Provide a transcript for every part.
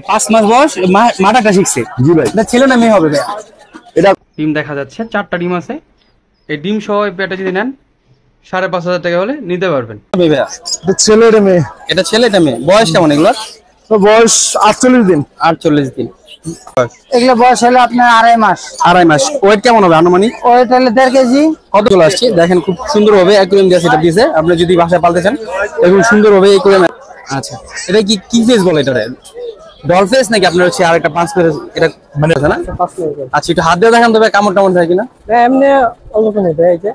5 মাস বয়স, মাটাটা শিখছে। জি ভাই। এটা ছেলে না মেয়ে হবে ভাই? এটা ডিম দেখা যাচ্ছে, 4টা ডিম আছে। এই ডিম সহ এই পেয়ারটা যদি নেন 5,500 টাকা হলে নিতে পারবেন। ভাইয়া এটা ছেলে এটা মেয়ে? এটা ছেলে এটা মেয়ে। বয়স কেমন এগুলোর? তো বয়স 48 দিন। 48 দিন। এগুলো বয়স হলো আপনার 2.5 মাস। 2.5 মাস। ওয়েট কেমন হবে আনুমানিক? ওয়েট হলো 1.5 কেজি। কত চলে আসছে দেখেন, খুব সুন্দর হবে। অ্যাকুয়ারিয়াম দিয়ে এটা দিয়েছে, আপনি যদি বাসায় পালতে চান এগুলো সুন্দর হবে অ্যাকুয়ারিয়াম। আচ্ছা, এটা কি ফেস বলে এটা? ডল ফেস নাকি আপনার হচ্ছে আরেকটা 5 ফেস? এটা মানে আছে না? আচ্ছা, একটু হাত দিয়ে দেখেন তবে কামড় টামড় থাকে কিনা। এমনি অল্প নেই ভাই, এই যে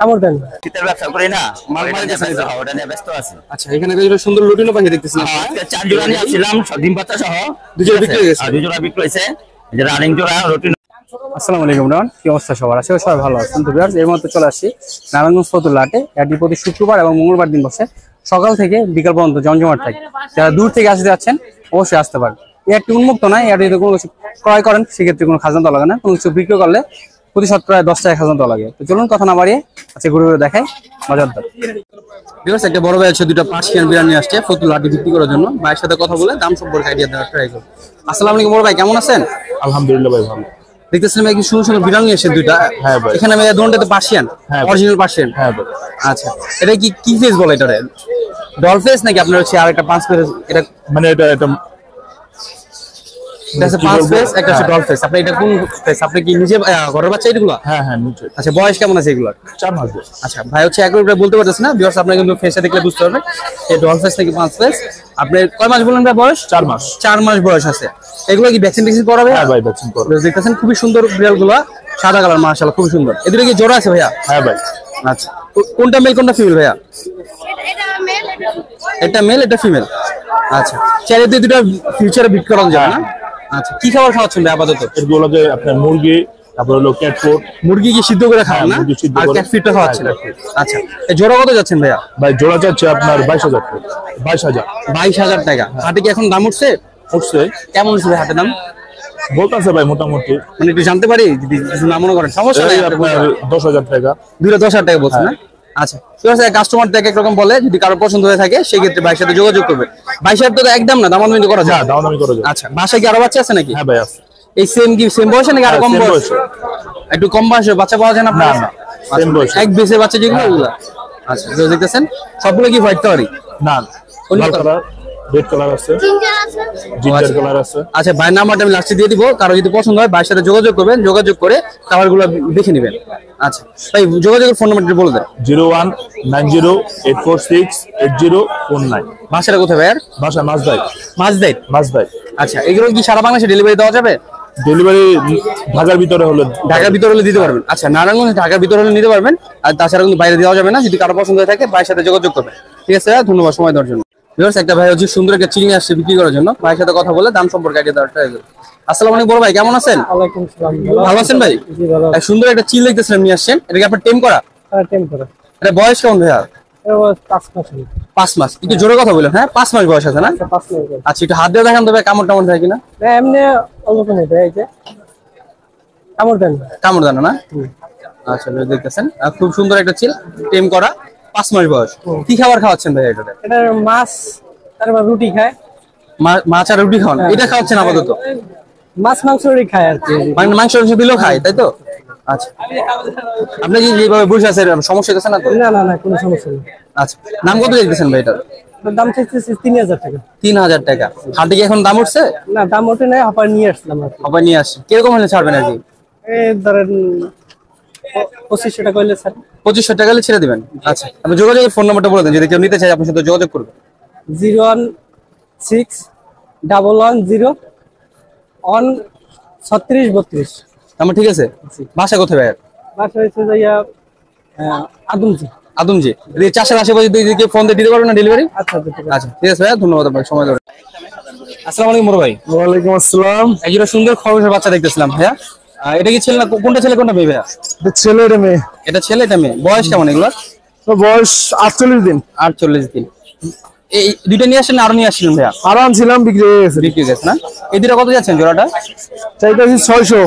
কামড় দেন। শীতের ব্যবসা করি না, মাল মারি যাচ্ছে না, ওটা নিয়ে ব্যস্ত আছি। আচ্ছা, এখানে একটা সুন্দর লুটিনো পাখি দেখতেছেন। আজকে 4 জোড়া নিয়ে আসছিলাম, ডিম বাচ্চা সহ 2 জোড়া বিক্রি হয়ে গেছে। 2 জোড়া বিক্রি হয়েছে, এই যে রানিং জোড়া রুটিন। আসসালামু আলাইকুম রান, কি অবস্থা সবার? আছে সবাই ভালো আছেন তো ভিউয়ার্স? এর মধ্যে চলে আসছি নারায়ণগঞ্জ ফতুল্লা হাটে। এটি প্রতি শুক্রবার এবং মঙ্গলবার দিন বসে, সকাল থেকে বিকাল পর্যন্ত জমজমাট থাকে। যারা দূর থেকে আসতে যাচ্ছেন অবশ্যই আসতে পারেন। এই একটি উন্মুক্ত নয়, এটি যদি কোনো কিছু ক্রয় করেন সেক্ষেত্রে কোনো খাজনা দেওয়া লাগে না। কোনো কিছু বিক্রি করলে প্রতি শতকরা 10 টাকা খাজনা দেওয়া লাগে। তো চলুন কথা না বাড়িয়ে আচ্ছা ঘুরে ঘুরে দেখাই বাজার দর। ভিউয়ার্স, একটা বড় ভাই আছে, 2টা পার্সিয়ান বিরিয়ানি আসছে ফতুল্লা হাটে বিক্রি করার জন্য। ভাইয়ের সাথে কথা বলে দাম সম্পর্কে আইডিয়া দেওয়ার ট্রাই করব। আসসালামু আলাইকুম বড় ভাই, কেমন আছেন? আলহামদুলিল্লাহ ভাই ভালো। দেখতেছিলাম একটু সুন্দর সুন্দর বিরিয়ানি আসছে 2টা। হ্যাঁ ভাই। এখানে ভাই দুটোতে পার্সিয়ান, অরিজিনাল পার্সিয়ান। হ্যাঁ ভাই। আচ্ছা, এটা কি ফেস বলে এটা? ডল ফেস নাকি আপনার হচ্ছে আরেকটা 5 ফেস? এটা মানে এটা এটা 5 ফেস, একটা হচ্ছে ডল ফেস। আপনি এটা কোন ফেস? আপনি কি নিজে ঘরের বাচ্চা এগুলো? হ্যাঁ হ্যাঁ নিচে। আচ্ছা, বয়স কেমন আছে এগুলোর? 4 মাস বয়স। আচ্ছা, ভাই হচ্ছে একবার বলতে পারতেছ না, ভিউয়ার্স আপনারা কিন্তু ফেসটা দেখলে বুঝতে পারবেন এই ডল ফেস নাকি 5 ফেস। আপনি কয় মাস বললেন ভাই বয়স? 4 মাস। 4 মাস বয়স আছে। এগুলো কি ভ্যাকসিন করাবে? হ্যাঁ ভাই ভ্যাকসিন করব। দেখতেছেন খুবই সুন্দর বিড়ালগুলো, সাদা কালার, মাশাআল্লাহ খুব সুন্দর। এদের কি জোড়া আছে ভাইয়া? হ্যাঁ ভাই। আচ্ছা, কোনটা মেল কোনটা ফিমেল ভাইয়া? এটা মেল এটা ফিমেল। আচ্ছা, চাইলে তো দুটো ফিউচারে বিক্রি করা যাবে না? আচ্ছা, কি খাবার খাওয়াচ্ছেন ভাই আপাতত? এগুলো যে আপনার মুরগি, তারপর হলো ক্যাট ফুড। মুরগি কি সিদ্ধ করে খান না? মুরগি সিদ্ধ আর করে। ক্যাট ফিডটা খাওয়াচ্ছেন? আচ্ছা, এই জোড়া কত যাচ্ছেন ভাইয়া? ভাই জোড়া যাচ্ছে আপনার 22,000 টাকা। 22,000। 22,000 টাকা। হাটে কি এখন দাম উঠছে? উঠছে। কেমন উঠছে হাটে দাম? বলতেছে ভাই মোটামুটি। মানে একটু জানতে পারি যদি কিছু না মনে করেন? সমস্যা এই নাই, আপনার 10,000 টাকা। 10,000 টাকা বলছেন না? আচ্ছা, ঠিক আছে। কাস্টমার এক এক রকম বলে, যদি কারো পছন্দ হয়ে থাকে সেক্ষেত্রে ভাইয়ের সাথে যোগাযোগ করবে। 22,000 তো একদম না, দামাদামি করা যায়? দামাদামি করা যায়। আচ্ছা, বাসায় কি আরো বাচ্চা আছে নাকি? হ্যাঁ ভাই আছে। এই সেম বয়সে নাকি আরো কম same বয়স? বয়সে। একটু কম বয়সে বাচ্চা পাওয়া যায় না? না না সেম বয়স। এক বেসের বাচ্চা যেগুলো ওগুলা। আচ্ছা, দেখতেছেন সবগুলো কি হোয়াইট কালারই? না লাল কালার, রেড কালার আছে, জিঞ্জার কালার আছে। আচ্ছা, ভাই নাম্বারটা আমি লাস্টে দিয়ে দিব, কারো যদি পছন্দ হয় ভাইয়ের সাথে যোগাযোগ করবেন, যোগাযোগ করে কালারগুলো দেখে নেবেন। আচ্ছা ভাই, যোগাযোগের ফোন নাম্বারটা বলে দেন। 019084688049। ভাষাটা কোথায় ভাইয়ার? বাসা মাছদাই। মাছদাই। আচ্ছা, এগুলো কি সারা বাংলাদেশে ডেলিভারি দেওয়া যাবে? ডেলিভারি ঢাকার ভিতরে হলে দিতে পারবেন। আচ্ছা, নারায়ণগঞ্জ ঢাকার ভিতরে হলে নিতে পারবেন, আর তাছাড়া কিন্তু বাইরে দেওয়া যাবে না। যদি কারো পছন্দ হয়ে থাকে ভাইয়ের সাথে যোগাযোগ করবেন। ঠিক আছে, ধন্যবাদ সময় দেওয়ার জন্য। একটা ভাই হচ্ছে সুন্দর একটা চিংড়ি আসছে বিক্রি করার জন্য, ভাইয়ের সাথে কথা বলে দাম সম্পর্কে আইডিয়া দেওয়ার ট্রাই করব। আসসালামু আলাইকুম বড় ভাই, কেমন আছেন? ওয়ালাইকুম আসসালাম। ভালো আছেন ভাই? জি ভালো। এক সুন্দর একটা চিল দেখতেছিলাম নিয়ে আসছেন, এটা কি আপনার টেম করা? হ্যাঁ টেম করা। এটা বয়স কেমন ভাইয়া? এর বয়স 5 মাস। 5 মাস। একটু জোরে কথা বলেন। হ্যাঁ, 5 মাস বয়স আছে না? 5 মাস। আচ্ছা, একটু হাত দিয়ে দেখেন তবে কামড় টামড় থাকে কিনা। এমনি অল্প নেই ভাই, এই যে কামড় দেন। কামড় দেন না? আচ্ছা, দেখতেছেন খুব সুন্দর একটা চিল, টেম করা, 5 মাস বয়স। কি খাবার খাওয়াচ্ছেন ভাই এটা? এটা মাছ, তারপর রুটি খায়। মাছ আর রুটি খাওয়ান? এটা খাওয়াচ্ছেন আপাতত? মাছ মাংস রুটি খায় আর কি। মানে মাংস দিলেও খায়, তাই তো? আচ্ছা, আপনি কি যেভাবে বসে আছেন সমস্যা হচ্ছে না তো? না কোনো সমস্যা নেই। আচ্ছা, নাম কত দিতেছেন ভাই এটার? দাম চাইছে 3,000 টাকা। 3,000 টাকা। হাটে কি এখন দাম উঠছে? না দাম ওঠে নাই, হাপার নিয়ে আসলাম আর কি। আবার নিয়ে আসছি, কিরকম হলে ছাড়বেন আর কি? এই ধরেন 2500 টাকা হইলে স্যার। 2500 টাকা হলে ছেড়ে দিবেন। আচ্ছা, আপনি যোগাযোগের ফোন নাম্বারটা বলে দেন, যদি কেউ নিতে চায় আপনার সাথে যোগাযোগ করবে। 016113632। আমার ঠিক আছে। বাসা কোথায় ভাই? বাসা হচ্ছে যাইয়া আদমজি। আদমজি। যদি চাষের আশেপাশে দিকে ফোন দিয়ে দিতে পারবেন না ডেলিভারি? আচ্ছা আচ্ছা, ঠিক আছে ভাই, ধন্যবাদ আপনাকে সময় দেওয়ার। আসসালামু আলাইকুম বড় ভাই। ওয়ালাইকুম আসসালাম। একজোড়া সুন্দর খরগোশের বাচ্চা দেখতেছিলাম ভাইয়া। এটা কি ছেলে না কোনটা ছেলে কোনটা মেয়ে ভাইয়া? এটা ছেলে এটা মেয়ে। এটা ছেলে এটা মেয়ে। বয়স কেমন এগুলোর? তো বয়স 48 দিন। 48 দিন। এই দুইটা নিয়ে আসেন আরো নিয়ে আসছিলেন ভাইয়া? আর আনছিলাম, বিক্রি হয়ে গেছে। বিক্রি গেছে না? এই দুটো কত যাচ্ছেন জোড়াটা? চাইতেছি 600।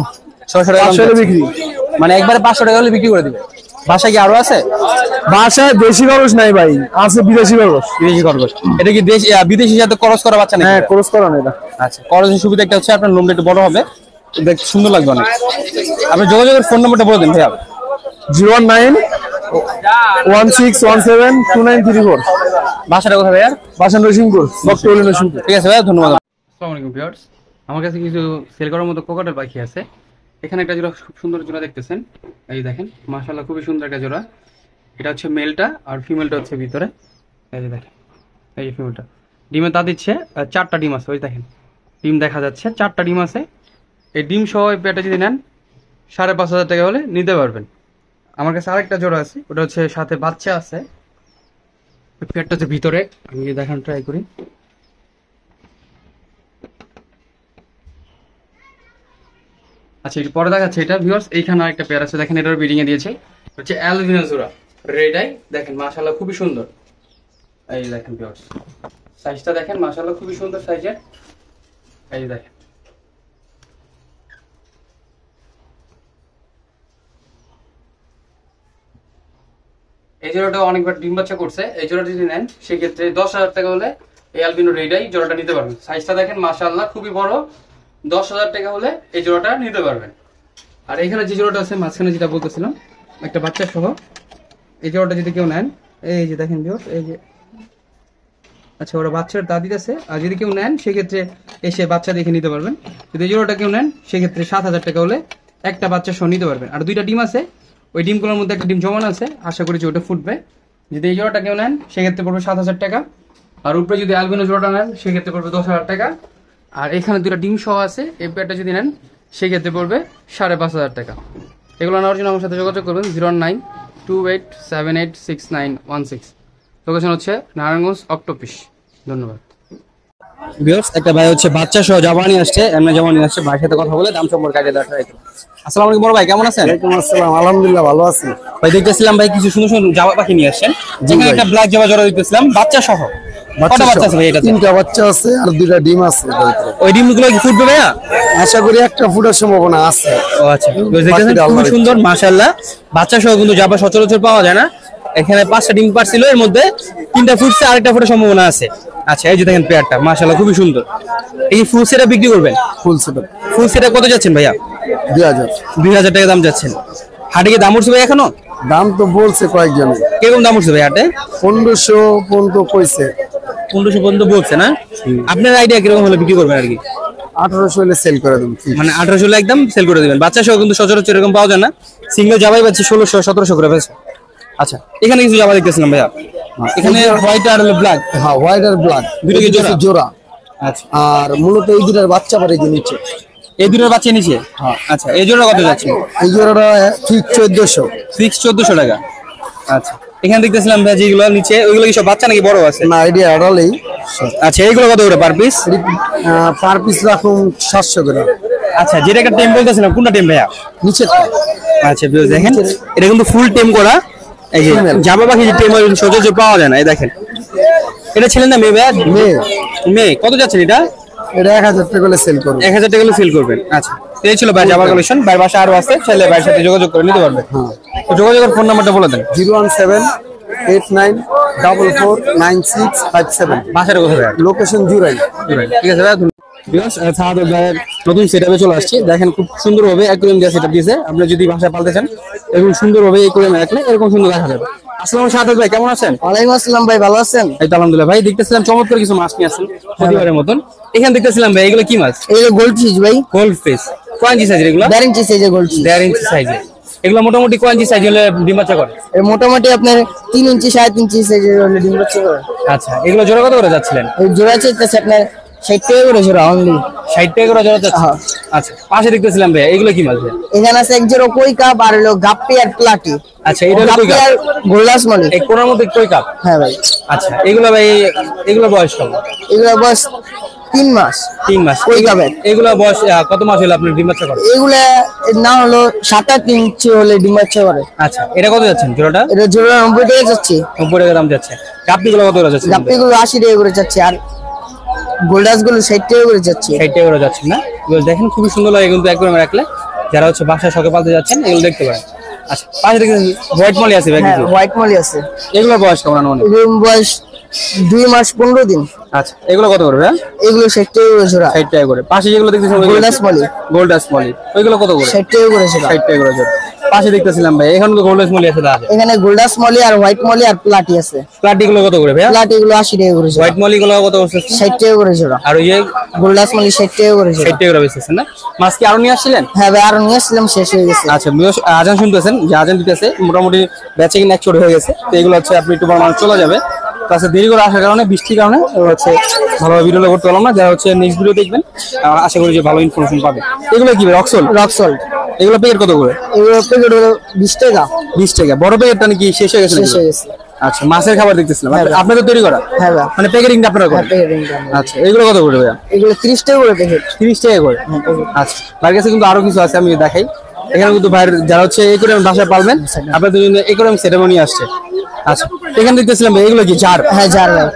600 টাকা বিক্রি। মানে একবারে 500 টাকা হলে বিক্রি করে দিবে? বাসায় কি আরো আছে? বাসায় দেশি খরচ নাই ভাই, আছে বিদেশি খরচ। বিদেশি খরগোশ। এটা কি দেশ বিদেশির সাথে ক্রস করা বাচ্চা নাকি? হ্যাঁ, খরচ করা না এটা। আচ্ছা, খরচের সুবিধা একটা হচ্ছে আপনার লোমটা একটু বড় হবে, দেখতে সুন্দর লাগবে অনেক। আপনি যোগাযোগের ফোন নাম্বারটা বলে দিন ভাইয়া। 01916172934। বাসাটা কোথায় ভাইয়া? বাসন রসিমপুর, ডক্টর রসিমপুর। ঠিক আছে ভাইয়া, ধন্যবাদ। আসসালামু আলাইকুম ভিউয়ার্স, আমার কাছে কিছু সেল করার মতো কোকাটেল পাখি আছে। এখানে একটা জোড়া খুব সুন্দর জোড়া দেখতেছেন, এই দেখেন মাশাআল্লাহ খুবই সুন্দর একটা জোড়া। এটা হচ্ছে মেলটা আর ফিমেলটা হচ্ছে ভিতরে, এই যে দেখেন, এই যে ফিমেলটা ডিমে তা দিচ্ছে 4টা ডিম আছে, ওই দেখেন ডিম দেখা যাচ্ছে 4টা ডিম আছে। এই ডিম সহ এই পেয়ারটা যদি নেন 5,500 টাকা হলে নিতে পারবেন। আমার কাছে আরেকটা জোড়া আছে, ওটা হচ্ছে সাথে বাচ্চা আছে। ওই পেয়ারটা হচ্ছে ভিতরে, আমি দেখান ট্রাই করি। আচ্ছা, একটু পরে দেখাচ্ছে এটা ভিউয়ার্স। এইখানে আরেকটা পেয়ার আছে, দেখেন এটার ব্রিডিং এ দিয়েছে, হচ্ছে অ্যালবিনো জোড়া রেড আই। দেখেন মাশাআল্লাহ খুবই সুন্দর, এই দেখেন ভিউয়ার্স সাইজটা দেখেন মাশাআল্লাহ খুবই সুন্দর সাইজের, এই দেখেন। এই জোড়াটা অনেকবার ডিম বাচ্চা করছে। এই জোড়াটা যদি নেন সেক্ষেত্রে 10,000 টাকা হলে এই অ্যালবিনো রেড আই জোড়াটা নিতে পারবেন। সাইজটা দেখেন মাশাআল্লাহ খুবই বড়, 10,000 টাকা হলে এই জোড়াটা নিতে পারবেন। আর এখানে যে জোড়াটা আছে মাঝখানে যেটা বলতেছিলাম একটা বাচ্চা সহ, এই জোড়াটা যদি কেউ নেন, এই যে দেখেন ভিউয়ার্স, এই যে আচ্ছা ওরা বাচ্চার দাদি আছে। আর যদি কেউ নেন সেক্ষেত্রে এসে বাচ্চা দেখে নিতে পারবেন। যদি এই জোড়াটা কেউ নেন সেক্ষেত্রে 7,000 টাকা হলে একটা বাচ্চা সহ নিতে পারবেন। আর 2টা ডিম আছে, ওই ডিমগুলোর মধ্যে একটা ডিম জমানো আছে, আশা করি যে ওটা ফুটবে। যদি এই জোড়াটা কেউ নেন সেক্ষেত্রে পড়বে 7,000 টাকা। আর উপরে যদি অ্যালবিনো জোড়াটা নেন সেক্ষেত্রে পড়বে 10,000 টাকা। আর এখানে 2টা ডিম সহ আছে, এই পেয়ারটা যদি নেন সেক্ষেত্রে পড়বে 5,500 টাকা। এগুলো নেওয়ার জন্য আমার সাথে যোগাযোগ করবেন 09287869116। লোকেশন হচ্ছে নারায়ণগঞ্জ অক্টোপিস। ধন্যবাদ। ভিউয়ার্স, একটা ভাই হচ্ছে বাচ্চা সহ জাবানি আসছে, এমনি জাবানি আসছে, ভাইয়ের সাথে কথা বলে দাম সম্পর্কে আইডিয়া দেওয়ার ট্রাই করব। আসসালামু আলাইকুম বড় ভাই, কেমন আছেন? ওয়ালাইকুম আসসালাম, আলহামদুলিল্লাহ ভালো আছি ভাই। দেখতেছিলাম ভাই কিছু সুন্দর সুন্দর জাবা পাখি নিয়ে আসছেন, যেখানে একটা ব্ল্যাক জাবা জোড়া দেখতেছিলাম বাচ্চা সহ। কত বাচ্চা আছে ভাই এটাতে? 3টা বাচ্চা আছে আর 2টা ডিম আছে। ওই ডিমগুলো কি ফুটবে ভাইয়া? আশা করি একটা ফুটার সম্ভাবনা আছে। ও আচ্ছা, দেখতেছেন খুব সুন্দর মাশাআল্লাহ বাচ্চা সহ, কিন্তু জাবা সচরাচর পাওয়া যায় না। এখানে 5টা ডিম পারছিল, এর মধ্যে 3টা ফুটছে, আরেকটা ফুটার সম্ভাবনা আছে। আচ্ছা, এই যে দেখেন পেয়ারটা মাশাআল্লাহ খুবই সুন্দর। এই ফুল সেটটা বিক্রি করবেন? Full setup. ফুল সেটটা কত যাচ্ছেন ভাইয়া? 2000 টাকা দাম যাচ্ছেন। হাটে কি দাম উঠছে ভাই এখনো? দাম তো বলছে কয়েকজনে। কিরকম দাম উঠছে ভাই হাটে? 1500 পর্যন্ত কইছে। 1500 পর্যন্ত বলছে না? আপনার আইডিয়া কিরকম হলে বিক্রি করবেন আর কি? 1800 হলে সেল করে দেব। মানে 1800 হলে একদম সেল করে দিবেন। বাচ্চা সহ কিন্তু সচরাচর এরকম পাওয়া যায় না। সিঙ্গেল জাবাই পাচ্ছি 1600-1700 করে পেয়েছে। আচ্ছা, এখানে কিছু জাবা দেখতেছিলাম ভাইয়া, এখানে হোয়াইট আর ব্ল্যাক। হ্যাঁ, হোয়াইট আর ব্ল্যাক দুটো কি জোড়া? জোড়া। আচ্ছা, আর মূলত এই দুটার বাচ্চা পারে যে নিচে। এই দুটোর বাচ্চা নিচে? হ্যাঁ। আচ্ছা, এই জোড়া কত যাচ্ছে? এই জোড়াটা ঠিক 1400। ফিক্স 1400 টাকা। আচ্ছা, এখানে দেখতেছিলাম ভাই যেগুলো নিচে, ওইগুলো কি সব বাচ্চা নাকি বড় আছে? না, আইডিয়া আড়ালেই। আচ্ছা, এইগুলো কত করে পার পিস? পার পিস রাখুন 700 করে। আচ্ছা, যেটা একটা টেম বলতেছিলাম, কোনটা টেম ভাইয়া? নিচে। আচ্ছা দেখেন, এটা কিন্তু ফুল টেম করা। এই যে জাবা পাখি যে টেম সচরাচর পাওয়া যায় না, এই দেখেন। এটা ছেলে না মেয়ে ভাইয়া? মেয়ে। কত যাচ্ছেন এটা? এটা 1000 টাকা করে সেল করব। 1000 টাকা করে সেল করবেন। আচ্ছা, এই ছিল ভাই জাবা কালেকশন। ভাইয়ের বাসা আরো আছে, ছেলে ভাইয়ের সাথে যোগাযোগ করে নিতে পারবেন। তো যোগাযোগের ফোন নাম্বারটা বলে দেন। 01789449657। বাসাটা কোথায় ভাই? লোকেশন জুরাই। ঠিক আছে ভাই, ভিউয়ার্স সাহাদের ভাইয়ের নতুন সেটআপে চলে আসছে। দেখেন খুব সুন্দরভাবে অ্যাকুয়ারিয়াম দিয়ে সেটআপ দিয়েছে। আপনি যদি বাসায় পালতে চান এরকম সুন্দরভাবে অ্যাকুয়ারিয়ামে রাখলে এরকম সুন্দর দেখা যাবে। আসসালামু সাহাদ ভাই, কেমন আছেন? ওয়ালাইকুম আসসালাম ভাই, ভালো আছেন? এই তো আলহামদুলিল্লাহ ভাই। দেখতেছিলাম চমৎকার কিছু মাছ নিয়ে আসছেন প্রতিবারের মতন। এখানে দেখতেছিলাম ভাই এগুলো কি মাছ? এগুলো গোল্ড ফিশ ভাই। Gold fish. কয় ইঞ্চি সাইজের এগুলো? 1.5 ইঞ্চি সাইজের গোল্ড ফিশ। 1.5 ইঞ্চি সাইজের। এগুলো মোটামুটি কয় ইঞ্চি সাইজ হলে ডিম বাচ্চা করে? মোটামুটি আপনার 3 ইঞ্চি 3.5 ইঞ্চি সাইজের হলে ডিম বাচ্চা করে। আচ্ছা, এগুলো জোড়া কত করে যাচ্ছিলেন? এই জোড়া চাইতেছে আপনার 60 টাকা করে জোড়া অনলি। 60 টাকা করে জোড়া যাচ্ছে? আচ্ছা, পাশে দেখতেছিলাম ভাই এগুলো কি মাছ ভাই? এখানে আছে এক জোড়া কই কাপ আর হলো গাপ্পি আর প্লাটি। আচ্ছা, এটা হলো কই কাপ আর গোল্ডাস মানে এই কোণার মধ্যে কই কাপ? হ্যাঁ ভাই। আচ্ছা, এগুলো ভাই এগুলো বয়স কত? এগুলো বয়স 3 মাস। 3 মাস। কই কাপের এগুলো বয়স কত মাস হলো আপনার ডিম বাচ্চা করে? এগুলা না হলো 7-8 ইঞ্চি হলে ডিম বাচ্চা করে। আচ্ছা, এটা কত যাচ্ছেন জোড়াটা? এটা জোড়া 90 টাকা যাচ্ছে। 90 টাকা দাম যাচ্ছে। গাপ্পিগুলো কত করে যাচ্ছে? গাপ্পিগুলো 80 টাকা করে যাচ্ছে আর গোল্ডাস গুলো 60 টাকা করে যাচ্ছে। 60 টাকা করে যাচ্ছে না? এগুলো দেখেন খুবই সুন্দর লাগে কিন্তু অ্যাকুয়ারিয়ামে রাখলে। যারা হচ্ছে বাসায় শখে পালতে যাচ্ছেন এগুলো দেখতে পারেন। আচ্ছা পাশে দেখেন হোয়াইট মলি আছে ভাই হ্যাঁ কিছু হোয়াইট মলি আছে। এগুলো বয়স কেমন মানে এগুলোর বয়স 2 মাস 15 দিন। আচ্ছা এগুলো কত করে ভাই এগুলো 60 টাকা করে জোড়া। 60 টাকা করে পাশে যেগুলো দেখতেছেন গোল্ডাস মলি গোল্ডাস মলি ওইগুলো কত করে 60 টাকা করে জোড়া। 60 টাকা করে জোড়া পাশে দেখতেছিলাম ভাই এখন তো গোল্ডাস মলি আছে দাদা এখানে গোল্ডাস মলি আর হোয়াইট মলি আর প্লাটি আছে। প্লাটি গুলো কত করে ভাই প্লাটি গুলো 80 টাকা করে জোড়া। হোয়াইট মলি গুলো কত করে 60 টাকা করে জোড়া। আর ওই যে গোল্ডাস মলি 60 টাকা করে জোড়া। 60 টাকা করে বেচতেছেন না মাছ কি আরো নিয়ে আসছিলেন হ্যাঁ ভাই, আর নিয়ে আসলাম, শেষ হয়ে গেছে। আচ্ছা আজান শুনতেছেন যে আজান দিতেছে মোটামুটি বেচে কিনা এক হয়ে গেছে তো এগুলো হচ্ছে আপনি একটু বড় মানুষ চলে যাবে তাছাড়া দেরি করে আসার কারণে বৃষ্টির কারণে হচ্ছে ভালোভাবে ভিডিওটা করতে পারলাম না যারা হচ্ছে নেক্সট ভিডিও দেখবেন আশা করি যে ভালো ইনফরমেশন পাবে এগুলো কি রক্সল রক্সল এগুলো প্যাকেট কত করে এগুলো প্যাকেট হলো 20 টাকা। 20 টাকা বড় প্যাকেটটা নাকি শেষ হয়ে গেছে শেষ হয়ে গেছে। আচ্ছা মাছের খাবার দেখতেছিলাম হ্যাঁ, আপনাদের তৈরি করা হ্যাঁ ভাই, মানে প্যাকেটিংটা আপনারা করেন প্যাকেটিংটা আচ্ছা এগুলো কত করে ভাইয়া এগুলো 30 টাকা করে প্যাকেট। 30 টাকা করে আচ্ছা তার কাছে কিন্তু আরো কিছু আছে আমি দেখাই এখানে কিন্তু বাইরে যারা হচ্ছে একুরিয়াম বাসায় পালবেন আপনাদের জন্য একুরিয়াম সেরেমনি আসছে আচ্ছা এখানে দেখতেছিলাম ভাই এগুলো কি জার হ্যাঁ জার ভাই।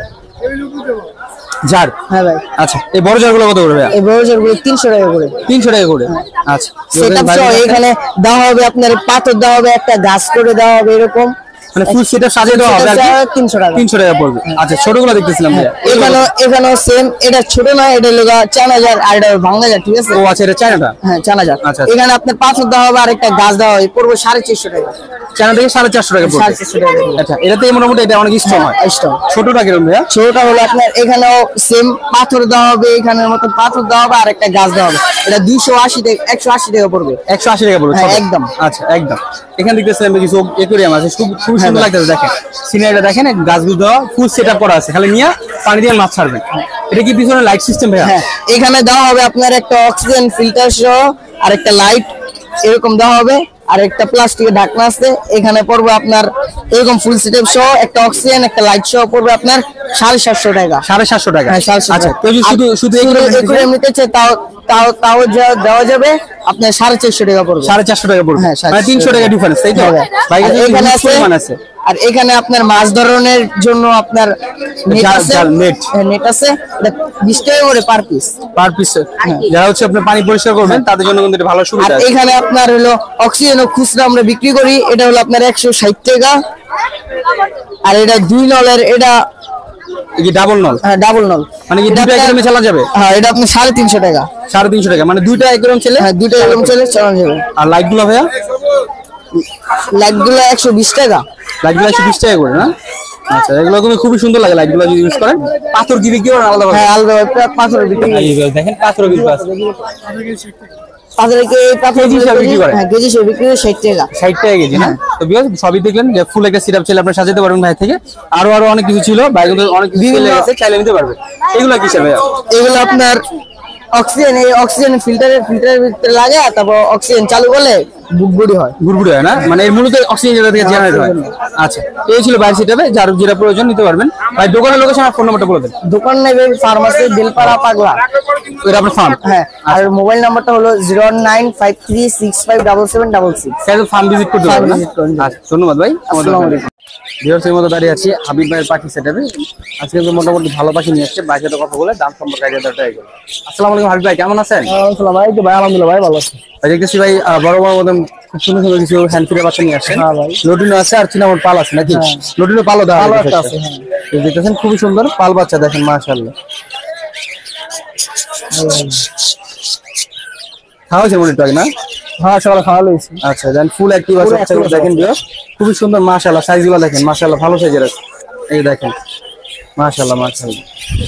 জার হ্যাঁ ভাই, আচ্ছা এই বড় জারগুলো কত করে ভাইয়া এই বড় জারগুলো 300 টাকা করে। 300 টাকা করে আচ্ছা সেটআপ সহ এখানে দেওয়া হবে, আপনার পাথর দেওয়া হবে, একটা গাছ করে দেওয়া হবে, এরকম মানে ফুল সেটআপ সাজিয়ে দেওয়া হবে আর কি 300 টাকা। 300 টাকা পড়বে আচ্ছা ছোটগুলো দেখতেছিলাম ভাইয়া এখানে সেম, এটা ছোট না, এটা লগা 4000 আর এটা ভাঙা যায়, ঠিক আছে? ও আচ্ছা এটা চায়নাটা হ্যাঁ 4000। আচ্ছা। এখানে আপনার পাথর দেওয়া হবে আর একটা গাছ দেওয়া হবে, পড়বে 450 টাকা। চায়না থেকে 450 টাকা পড়বে 450 টাকা পড়বে। আচ্ছা এটাতে মোটামুটি এটা অনেক স্ট্রং হয় স্ট্রং। ছোটটা কিরকম ভাইয়া ছোটটা হলো আপনার এখানেও সেম পাথর দেওয়া হবে, এখানের মতো পাথর দেওয়া হবে আর একটা গাছ দেওয়া হবে, এটা 280 টাকা 180 টাকা পড়বে। 180 টাকা পড়বে হ্যাঁ, ছোট। একদম। আচ্ছা একদম এখানে দেখতেছেন কিছু একুরিয়াম আছে খুব সুন্দর লাগতেছে দেখেন সিনারিটা দেখেন গাছগুলো দেওয়া ফুল সেটআপ করা আছে খালি নিয়ে পানি দিয়ে মাছ ছাড়বেন এটা কি পিছনে লাইট সিস্টেম ভাইয়া হ্যাঁ, এখানে দেওয়া হবে আপনার একটা অক্সিজেন ফিল্টার সহ আর একটা লাইট এরকম দেওয়া হবে, আর একটা প্লাস্টিকের ঢাকনা আছে, এখানে পড়বে আপনার এরকম ফুল সেটআপ সহ একটা অক্সিজেন একটা লাইট সহ পড়বে আপনার 750 টাকা। 750 টাকা হ্যাঁ 750 আচ্ছা টাকা। কেউ যদি শুধু শুধু একুরিয়াম নিতে চায় তাও দেওয়া যাবে আপনার 450 টাকা পড়বে। 450 টাকা পড়বে হ্যাঁ, মানে 300 টাকা ডিফারেন্স তাই তো হ্যাঁ, ভাই আর এখানে আছে আছে, আর এখানে আপনার মাছ ধরনের জন্য আপনার নেট জাল- আছে, জাল, নেট। হ্যাঁ, নেট আছে, এটা 20 টাকা করে পার পিস। পার পিস যারা হচ্ছে আপনি পানি পরিষ্কার করবেন তাদের জন্য কিন্তু এটা ভালো আর সুবিধা আছে এখানে আপনার হলো অক্সিজেন ও খুচরা আমরা বিক্রি করি, এটা হলো আপনার 160 টাকা। আর এটা 2 নলের, এটা কি ডাবল নল ডাবল নল, মানে কি এটা দুটো আপনার- একরমে চালা যাবে হ্যাঁ এটা আপনি 350 টাকা। 350 টাকা মানে দুইটা একরম ছেলে হ্যাঁ দুটো এরকম চলে চালানো যাবে। আর লাইট গুলো ভাইয়া লাইট গুলো 120 টাকা। লাইট গুলো 120 টাকা করে না আচ্ছা এগুলো কিন্তু খুবই সুন্দর লাগে লাইট গুলো যদি ইউজ করেন পাথর কি বিক্রি করেন আলাদা হ্যাঁ আলাদা পাথরের বিক্রি করি। দেখেন পাথর কিন্তু আছে পাথরের কি পাথর কেজি হিসাবে বিক্রি করে? হ্যাঁ কেজি হিসেবে বিক্রি করে 60 টাকা। 60 টাকা কেজি না তো বিয়ার সবই দেখলেন যে ফুল একটা সিরাপ চাইলে আপনি সাজাতে পারবেন ভাই থেকে আরো অনেক কিছু ছিল ভাই কিন্তু অনেক কিছু চলে গেছে চাইলে নিতে পারবে এগুলো কিসের ভাইয়া এগুলো আপনার অক্সিজেন, এই অক্সিজেন ফিল্টারের ভিতরে লাগে, আর তারপর অক্সিজেন চালু করলে বুড়বুড়ি হয়। গুড়গুড়ি হয় না মানে এর মূলত অক্সিজেন যেটা থেকে জেনারেট হয় আচ্ছা এই ছিল বাইরে সেটাবে যার যেটা প্রয়োজন নিতে পারবেন ভাই দোকানের লোকেশন আর ফোন নাম্বারটা বলে দেন দোকান নেবে ফার্মাসি বেলপাড়া পাগলা। এটা আপনার ফার্ম হ্যাঁ, আর মোবাইল নাম্বারটা হলো 09536577766। স্যার ফার্ম ভিজিট করতে Farm পারবেন না? visit করুন। আচ্ছা ধন্যবাদ ভাই আসসালামু আলাইকুম। ভিউয়ার্সের মতো দাঁড়িয়ে আছি হাবিব ভাইয়ের পাখি সেটাবে আজকে কিন্তু মোটামুটি ভালো পাখি নিয়ে আসছে বাইরে সাথে কথা বলে দাম সম্পর্কে আইডিয়া দেওয়াটা এগুলো আসসালামু আলাইকুম হাবিব ভাই কেমন আছেন আসসালাম ভাই, ভাই আলহামদুলিল্লাহ ভাই ভালো আছি। ভাই দেখতেছি ভাই বড় বড় মতন খুব সুন্দর সুন্দর কিছু হ্যান্ড ফিডের বাচ্চা নিয়ে আসছেন হ্যাঁ ভাই। লটিনো আছে আর চিনামন পাল আছে নাকি লটিনো পালও দেওয়া পালও আছে একটা আছে, হ্যাঁ। এই দেখতেছেন খুবই সুন্দর পাল বাচ্চা দেখেন মাশাআল্লাহ খাওয়াছে মনে হয় না হ্যাঁ সকালে খাওয়া লইছি। আচ্ছা দেন ফুল অ্যাক্টিভ আছে বাচ্চাগুলো দেখেন ভিউয়ার খুবই সুন্দর মাশাআল্লাহ সাইজগুলো দেখেন মাশাআল্লাহ ভালো সাইজের আছে এই দেখেন মাশাআল্লাহ মাশাআল্লাহ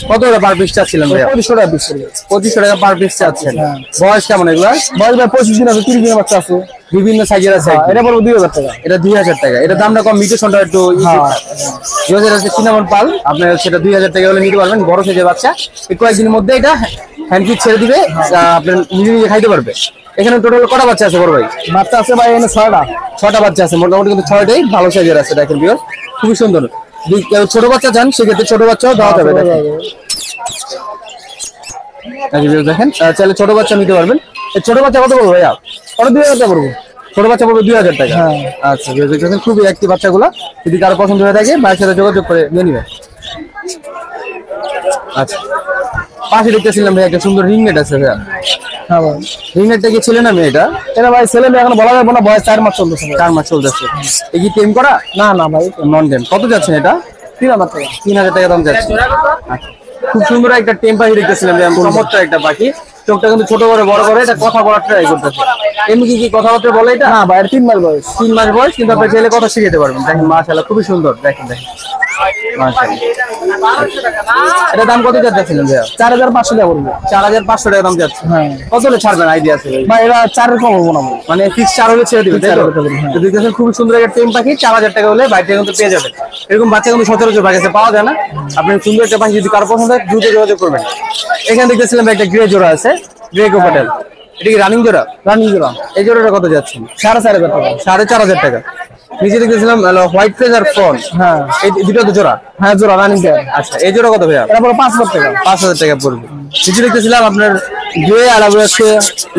কত টাকা পার পিস চাচ্ছিলেন ভাইয়া 2500 টাকা পিস। 2500 টাকা পার পিস চাচ্ছেন হ্যাঁ। বয়স কেমন এগুলা বয়স ভাই 25 দিন আছে, 30 দিনের বাচ্চা আছে। বিভিন্ন সাইজের আছে এটা পড়বে 2000 টাকা। এটা 2000 টাকা এটা দামটা কম মিউটেশনটা একটু হ্যাঁ। 2000 আছে চিনামন পাল আপনার সেটা 2000 টাকা হলে নিতে পারবেন বড় সাইজের বাচ্চা এই কয়েকদিনের মধ্যে এটা হ্যান্ড ফিড ছেড়ে দিবে আপনি নিজে নিজে খাইতে পারবে এখানে টোটাল কটা বাচ্চা আছে বড় ভাই বাচ্চা আছে ভাই এখানে 6টা। 6টা বাচ্চা আছে মোটামুটি কিন্তু 6টাই ভালো সাইজের আছে দেখেন ভিউয়ার খুবই সুন্দর যদি কেউ ছোট বাচ্চা চান সেক্ষেত্রে ছোট বাচ্চাও দেওয়া যাবে দেখেন এই যে viewers দেখেন চাইলে ছোট বাচ্চা নিতে পারবেন এই ছোট বাচ্চা কত পড়বে ভাইয়া ওটা 2000 টাকা পড়বে। ছোট বাচ্চা পড়বে 2000 টাকা হ্যাঁ। আচ্ছা viewers দেখতেছেন খুবই অ্যাক্টিভ বাচ্চাগুলো যদি কারো পছন্দ হয়ে থাকে ভাইয়ের সাথে যোগাযোগ করে নিয়ে নিবেন আচ্ছা পাশে দেখতেছিলাম ভাই একটা সুন্দর রিং নেট আছে ভাইয়া। হ্যাঁ ভাই রিং নেটটা কি ছেলে না মেয়েটা? এটা ভাই ছেলে মেয়ে এখন বলা যাবে না, বয়স 4 মাস চলতেছে ভাই। 4 মাস চলতেছে। এই কি টেম করা? না না ভাই নন টেম। কত যাচ্ছেন এটা? 3000 টাকা। 3000 টাকা দাম যাচ্ছে। আচ্ছা, খুব সুন্দর একটা টেম পাখি দেখতেছিলাম ভাই, চমৎকার একটা পাখি। চোখটা কিন্তু ছোট করে বড় করে এটা কথা বলার ট্রাই করতেছে। এমনি কি কথাবার্তা বলে এটা? না ভাই 3 মাস বয়স। 3 মাস বয়স, কিন্তু আপনি ছেলে কথা শিখাতে পারবেন। দেখেন মাশাআল্লাহ খুবই সুন্দর। দেখেন এটা দাম কত যাচ্ছিলেন ভাইয়া? 4500 টাকা পড়বে। 4500 টাকা দাম যাচ্ছে। হ্যাঁ কত হলে ছাড়বেন আইডিয়া আছে ভাই? ভাই এটা 4 এর কম হবে না ভাই। মানে ফিক্স 4 হলে ছেড়ে দিবেন, তাই তো? তো দেখতেছেন খুবই সুন্দর একটা টেম পাখি, 4000 টাকা হলে বাইরে কিন্তু পেয়ে যাবেন। এরকম বাচ্চা কিন্তু সচরাচর কাছে পাওয়া যায় না। আপনি সুন্দর একটা পাখি যদি কারো পছন্দ হয় দ্রুত যোগাযোগ করবেন। এখানে দেখতেছিলাম একটা গ্রে জোড়া আছে, গ্রে কোকাটেল। এটা কি রানিং জোড়া? রানিং জোড়া। এই জোড়াটা কত যাচ্ছে? 4500 টাকা। 4500 টাকা। নিচে দেখতেছিলাম হোয়াইট ফেজ আর ফন। হ্যাঁ এই দুটো তো জোড়া? হ্যাঁ জোড়া রানিং পেয়ার। আচ্ছা, এই জোড়া কত ভাইয়া? এটা পড়বে 5000 টাকা। 5000 টাকা পড়বে। নিচে দেখতেছিলাম আপনার গ্রে আর হচ্ছে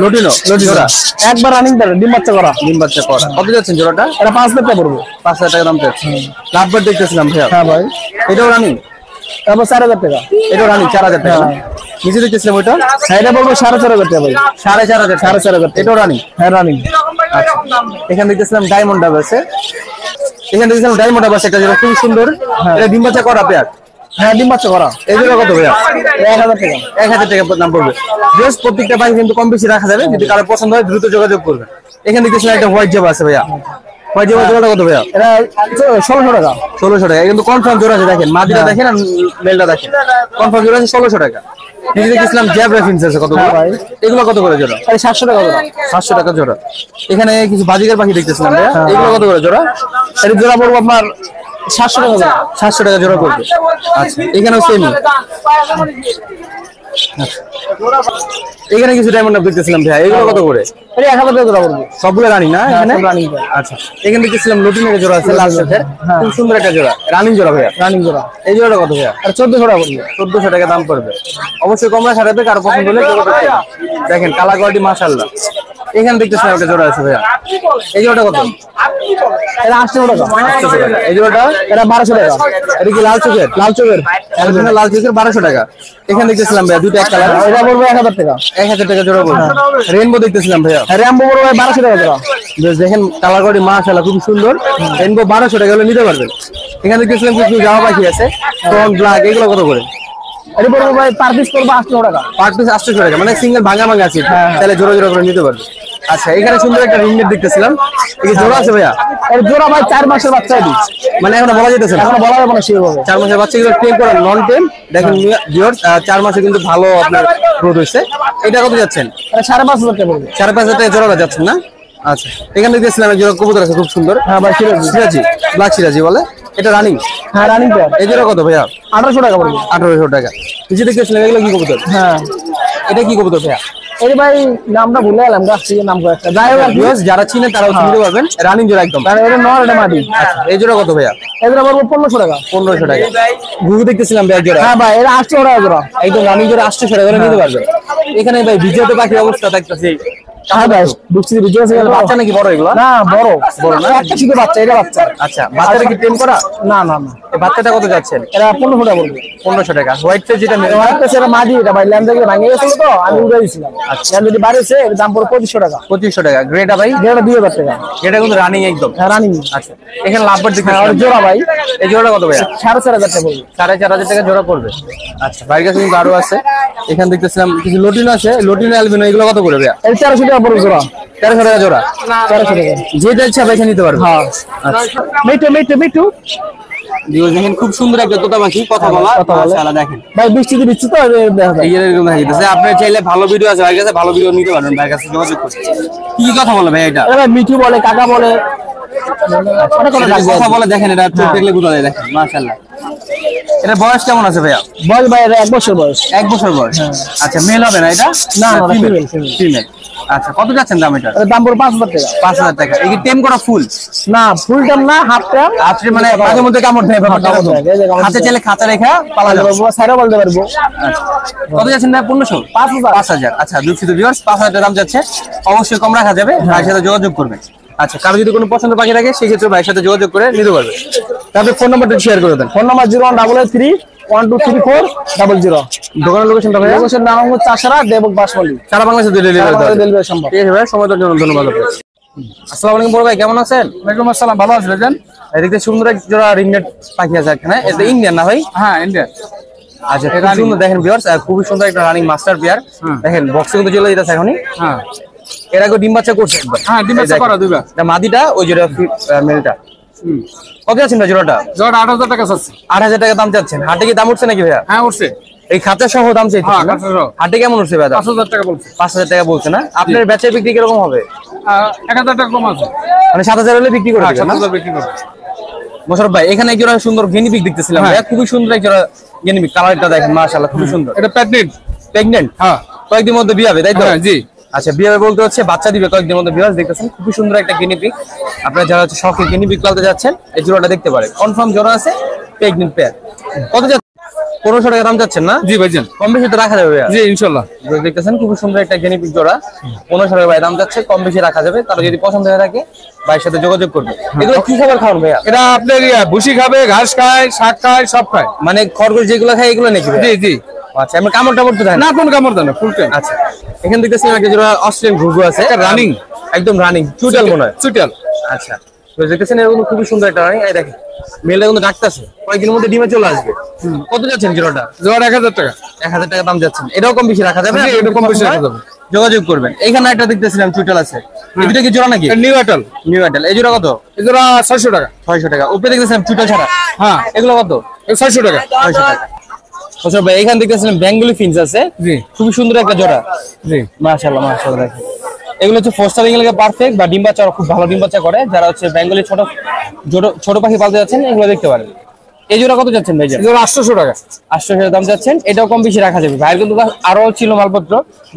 লটিনো জোড়া। একবার রানিং পেয়ার, ডিম বাচ্চা করা। ডিম বাচ্চা করা। কত যাচ্ছেন জোড়াটা? এটা 5000 টাকা পড়বে। 5000 টাকা দাম যাচ্ছে। লাভবার দেখতেছিলাম ভাইয়া। হ্যাঁ ভাই এটাও রানিং? তারপর 4000 টাকা। এটাও রানিং 4000 টাকা। হ্যাঁ। নিচে দেখতেছিলাম ওইটা এটা পড়বে 4500 টাকা ভাই। 4500। 4500 এটাও রানিং? হ্যাঁ রানিং। এখানে দেখতেছিলাম ডায়মন্ড ডাব আছে। এখানে দেখতেছিলাম ডায়মন্ড ডাব আছে, এটা যেটা খুব সুন্দর। এটা ডিম বাচ্চা করা পেয়ার। হ্যাঁ ডিম বাচ্চা করা। এই জোড়া কত ভাইয়া? 1000 টাকা। 1000 টাকা দাম পড়বে। বেশ, প্রত্যেকটা পাখি কিন্তু কম বেশি রাখা যাবে, যদি কারো পছন্দ হয় দ্রুত যোগাযোগ করবেন। এখানে দেখতেছিলাম একটা হোয়াইট জাবা আছে ভাইয়া। হোয়াইট জাবা জোড়াটা কত ভাইয়া? এটা 1600 টাকা। 1600 টাকা। কিন্তু কনফার্ম জোড়া আছে, দেখেন মাদিটা দেখেন আর মেলটা দেখেন, কনফার্ম জোড়া আছে 1600 টাকা। নিচে দেখতেছিলাম জ্যাবরা ফিন্স আছে কত? হ্যাঁ ভাই। এগুলো কত করে জোড়া? এই 700 টাকা জোড়া। 700 টাকা জোড়া। এখানে কিছু বাজিকার পাখি দেখতেছিলাম ভাইয়া, এগুলো কত করে জোড়া? এর জোড়া পড়বে আপনার 700 টাকা জোড়া। 700 টাকা জোড়া পড়বে। আচ্ছা, এখানেও সেমই। এখানে কিছু ডায়মন্ড দেখতেছিলাম ভাইয়া, এগুলো কত করে? এটা 1000 টাকা জোড়া পড়বে। সবগুলো রানিং না এখানে? রানিং। আচ্ছা, এখানে দেখতেছিলাম লটিনের জোড়া আছে লাল সাথে, খুব সুন্দর একটা জোড়া, রানিং জোড়া ভাইয়া। রানিং জোড়া। এই জোড়াটা কত ভাইয়া? আর 1400 টাকা পড়বে। 1400 টাকা দাম পড়বে। অবশ্যই কম রাখা যাবে, কারো পছন্দ হলে যোগাযোগ করবেন। দেখেন কালার কোয়ালিটি মাশাআল্লাহ। এখানে দেখতেছিলাম একটা জোড়া আছে ভাইয়া, এই জোড়াটা কত? এটা 800 টাকা। 800 টাকা। এই জোড়াটা? এটা 1200 টাকা। এটা কি লাল চোখের? লাল চোখের। একদম লাল চোখের 1200 টাকা। এখানে দেখতেছিলাম ভাইয়া দুটো এক কালার, এটা পড়বে 1000 টাকা। 1000 টাকা জোড়া পড়বে। রেইনবো দেখতেছিলাম ভাইয়া, র্যাম্বো পড়বে 1200 টাকা জোড়া। বেশ, দেখেন কালার কোয়ালিটি মাশাআল্লাহ খুব সুন্দর। রেইনবো 1200 টাকা হলে নিতে পারবেন। এখানে দেখতেছিলাম কিছু জামা পাখি আছে, ফ্রন্ট ব্ল্যাক, এগুলো কত করে? এটা পড়বে ভাই পার পিস পড়বে 800 টাকা। পার পিস 800 টাকা, মানে সিঙ্গেল ভাঙা ভাঙা আছে, তাহলে জোড়া জোড়া করে নিতে পারবে। আচ্ছা, এখানে সুন্দর একটা রিং নেট দেখতেছিলাম, এই জোড়া আছে ভাইয়া? এর জোড়া ভাই 4 মাসের বাচ্চা দিই। মানে এখনো বলা যেতেছে না? এখন বলা যাবে না সেভাবে। 4 মাসের বাচ্চা, এগুলো টেম করা নন টেম। দেখেন ভিউয়ার্স, 4 মাসে কিন্তু ভালো আপনার গ্রোথ হয়েছে। এটা কত যাচ্ছেন? এটা 5500 টাকা পড়বে। 4500 টাকা জোড়া যাচ্ছেন না? আচ্ছা, এখানে দেখতেছিলাম এক জোড়া কবুতর আছে খুব সুন্দর। হ্যাঁ ভাই সিরাজি। সিরাজি, ব্ল্যাক সিরাজি বলে। এটা রানিং? হ্যাঁ রানিং পেয়ার। এই জোড়া কত ভাইয়া? 1800 টাকা পড়বে। 1800 টাকা। নিচে দেখতেছিলাম এগুলো কি কবুতর? হ্যাঁ এটা কি কবুতর ভাইয়া? এই ভাই নামটা ভুলে গেলাম, গাছটি নাম করে একটা। যাই হোক আর কি, ভিউয়ার্স যারা চিনেন তারাও চিনতে পারবেন, রানিং জোড়া একদম। মানে এটা নর এটা মাটি। আচ্ছা, এই জোড়া কত ভাইয়া? এগুলো পড়বে 1500 টাকা। 1500 টাকা। ঘুঘু দেখতেছিলাম ভাই এক জোড়া, হ্যাঁ ভাই এটা 800 টাকা জোড়া। একদম রানিং জোড়া 800 টাকা করে নিতে পারবেন। এখানে ভাই ভিডিওতে পাখি অবস্থা দেখতেছি, হ্যাঁ ভাই বুঝছি ভিডিও আছে। বাচ্চা নাকি বড় এগুলো? না বড় বড় না, একটা শিখে বাচ্চা, এটা বাচ্চা। আচ্ছা, বাচ্চাটা কি টেম করা? না না না, এই বাচ্চাটা কত যাচ্ছেন? এটা 1500 টাকা পড়বে। 1500 টাকা। হোয়াইট ফেজ যেটা মেল, এটা মাঝি, এটা ভাই ল্যান্ড থেকে ভাঙে গেছিল তো আমি উড়ে দিয়েছিলাম। ল্যান্ড যদি বাড়িছে এর দাম পড়বে 2500 টাকা। 2500 টাকা। গ্রেটা ভাই? এটা 2000 টাকা। এটা কিন্তু রানিং একদম। হ্যাঁ রানিং। আচ্ছা, এখানে লাভবার হ্যাঁ দেখতেছিলাম, আর জোড়া ভাই এই জোড়া কত ভাইয়া? 4500 টাকা পড়বে। 4500 টাকা জোড়া পড়বে। আচ্ছা, বাইরের কাছে কিন্তু আরো আছে। এখানে দেখতেছিলাম কিছু লটিনো আছে, লটিনো অ্যালবিনো, এগুলো কত করে ভাইয়া? এটা 1300 টাকা পড়বে জোড়া। 1300 টাকা জোড়া। 1300 টাকা। যেটা ইচ্ছা বেছে নিতে পারবে। হ্যাঁ আচ্ছা, মিটু মিটু মিটু ভিউয়ার্স দেখেন খুব সুন্দর একটা তোতা পাখি, কথা বলা, কথা বলে। মাশাআল্লাহ। দেখেন ভাই বৃষ্টিতে দিচ্ছি তো দেখা যায়। এই এরকম দেখাইতেছে। আপনি চাইলে ভালো ভিডিও আছে ভাইয়ের কাছে, ভালো ভিডিও নিতে পারবেন, ভাইয়ের কাছে যোগাযোগ করতে। কি কি কথা বলে ভাই এটা? এটা ভাই মিঠু বলে, কাকা বলে, অনেক অনেক এটা ডাক কথা দেয়। বলে, দেখেন এটা চোখ দেখলে বোঝা যায়। দেখেন মাশাআল্লাহ। এটা বয়স কেমন আছে ভাইয়া? বয়স ভাই এটা 1 বছর বয়স। 1 বছর বয়স। আচ্ছা, মেল হবে না এটা? না, না, ফিমেল। female, female। ফিমেল। আচ্ছা, কত যাচ্ছেন দাম এটা? এর দাম পড়বে 5000 টাকা। 5000 টাকা। এই কি টেম করা ফুল? না ফুল টাইম না, হাফ টাইম। আপনি মানে মাঝে মধ্যে কামড় দেয় ব্যাপারটা? কামড় দেয়, এই যে কামড় হাতে দেয়। চাইলে খাঁচা রেখা পালা পালা যাবে। দেবো, সাইরা বলতে পারবো। আচ্ছা, কত যাচ্ছেন ভাই? 1500? 5000। আচ্ছা, দুঃখিত ভিউয়ার্স, 5000 টাকা দাম যাচ্ছে। অবশ্যই কম রাখা যাবে, ভাইয়ের সাথে যোগাযোগ করবেন। আচ্ছা, কারো যদি কোনো পছন্দ পাখি থাকে সেক্ষেত্রে ভাইয়ের সাথে যোগাযোগ করে নিতে পারবে। তারপরে ফোন নাম্বারটা শেয়ার করে দেন। Phone number 01883 123400। দোকানের লোকেশনটা ভাইয়া? লোকেশন নাম হচ্ছে চাষারা দেবক বাসপল্লী। সারা বাংলাদেশে ডেলিভারি ডেলিভারি সম্ভব। ঠিক আছে ভাই, সময় দেওয়ার জন্য ধন্যবাদ আপনাকে। আসসালামু আলাইকুম বড় ভাই, কেমন আছেন? ওয়ালাইকুম আসসালাম, ভালো আছেন? এদিকে সুন্দর এক জোড়া রিংনেট পাখি আছে এখানে, এটা ইন্ডিয়ান না ভাই? হ্যাঁ, ইন্ডিয়া। আচ্ছা, খুব সুন্দর দেখেন ভিউয়ার্স, খুবই সুন্দর একটা রানিং মাস্টার পেয়ার। দেখেন বক্সে কিন্তু চলে যেতেছে এখনই। হ্যাঁ এর আগে ডিম বাচ্চা করছে একবার। হ্যাঁ, ডিম বাচ্চা করা দুইবার। এটা মাদিটা, ওই জোড়া মেলটা। কত আছেন ভাই জোড়াটা? জোড়া 8000 টাকা চাচ্ছি। 8000 টাকা দাম চাচ্ছেন। হাটে কি দাম উঠছে নাকি ভাইয়া? হ্যাঁ, উঠছে। এই খাঁচা সহ দাম চাইছে? হ্যাঁ, খাঁচা সহ। হাটে কেমন উঠছে ভাই? 5000 টাকা বলছে। 5000 টাকা বলছে না? আপনার বেচা বিক্রি কিরকম হবে? 1000 টাকা কম আছে। মানে 7000 হলে বিক্রি করে দিবেন না? 7000 বিক্রি করবে। মোশাররফ ভাই, এখানে এক জোড়া সুন্দর গিনিপিগ দেখতেছিলাম ভাইয়া, খুবই সুন্দর এক জোড়া গিনিপিগ। কালারটা দেখেন মাশাআল্লাহ, খুবই সুন্দর। এটা প্রেগন্যান্ট। প্রেগন্যান্ট? হ্যাঁ, কয়েকদিনের মধ্যে বিয়ে হবে তাই তো? হ্যাঁ, জি। আচ্ছা, বিয়ে হবে বলতে হচ্ছে বাচ্চা দিবে কয়েকদিনের মধ্যে। বিয়ে দেখতেছেন খুবই সুন্দর একটা গিনিপিগ। আপনারা যারা হচ্ছে শখে গিনিপিগ পালতে যাচ্ছেন, এই জোড়াটা দেখতে পারেন। কনফার্ম জোড়া আছে, প্রেগন্যান্ট পেয়ার। কত যাচ্ছে? 1500 টাকা দাম যাচ্ছেন না? জি ভাইজান। কম বেশি তো রাখা যাবে ভাইয়া? জি, ইনশাআল্লাহ। দেখতেছেন খুবই সুন্দর একটা গিনিপিগ জোড়া। 1500 টাকা ভাই দাম যাচ্ছে, কম বেশি রাখা যাবে। তারা যদি পছন্দ হয়ে থাকে ভাইয়ের সাথে যোগাযোগ করবে। এগুলো কি খাবার খাওয়ান ভাইয়া? এটা আপনার ভুসি খাবে, ঘাস খায়, শাক খায়, সব খায়। মানে খরগোশ যেগুলো খায় এগুলো নাকি ভাইয়া? জি জি। আচ্ছা, আমি কামড় টামড় তো দেয় না? না, কোন কামড় দেয় না, ফুল টাইম। আচ্ছা, এখানে দেখতেছি একটা জোড়া অস্ট্রেলিয়ান ঘুঘু আছে, রানিং, একদম রানিং চুটাল মনে হয়। চুটাল। আচ্ছা, তো দেখতেছেন এরকম খুবই সুন্দর একটা রানিং। এই দেখেন মেলটা কিন্তু ডাকতেছে, কয়েকদিনের মধ্যে ডিমে চলে আসবে। কত যাচ্ছেন জোড়াটা? জোড়া 1000 টাকা। 1000 টাকা দাম যাচ্ছেন। এটাও কম বেশি রাখা যাবে? জি, এটা কম বেশি রাখা যাবে। যোগাযোগ করবেন। এখানে একটা দেখতেছিলাম চুটাল আছে, এই দুটো কি জোড়া নাকি? নিউ অ্যাটাল। নিউ অ্যাডাল। এই জোড়া কত? এই জোড়া 600 টাকা। 600 টাকা। উপরে দেখতেছিলাম চুটাল ছাড়া। হ্যাঁ, এগুলো কত? 600 টাকা। 600 টাকা। আচ্ছা ভাই, এখানে দেখতেছিলাম বেঙ্গলি ফিঞ্চ আছে, জি খুবই সুন্দর একটা জোড়া। জি। মাশাআল্লাহ মাশাআল্লাহ। দেখেন এগুলো হচ্ছে ফস্টারিং এর পারফেক্ট, বা ডিম বাচ্চা খুব ভালো ডিম বাচ্চা করে। যারা হচ্ছে বেঙ্গলি ছোট ছোট পাখি পালতে যাচ্ছেন, এগুলো দেখতে পারেন। এই জোড়া কত যাচ্ছেন ভাই? এই জোড়া 800 টাকা। 800 টাকা দাম যাচ্ছেন। এটাও কম বেশি রাখা যাবে। ভাইয়ের কিন্তু আরো ছিল মালপত্র,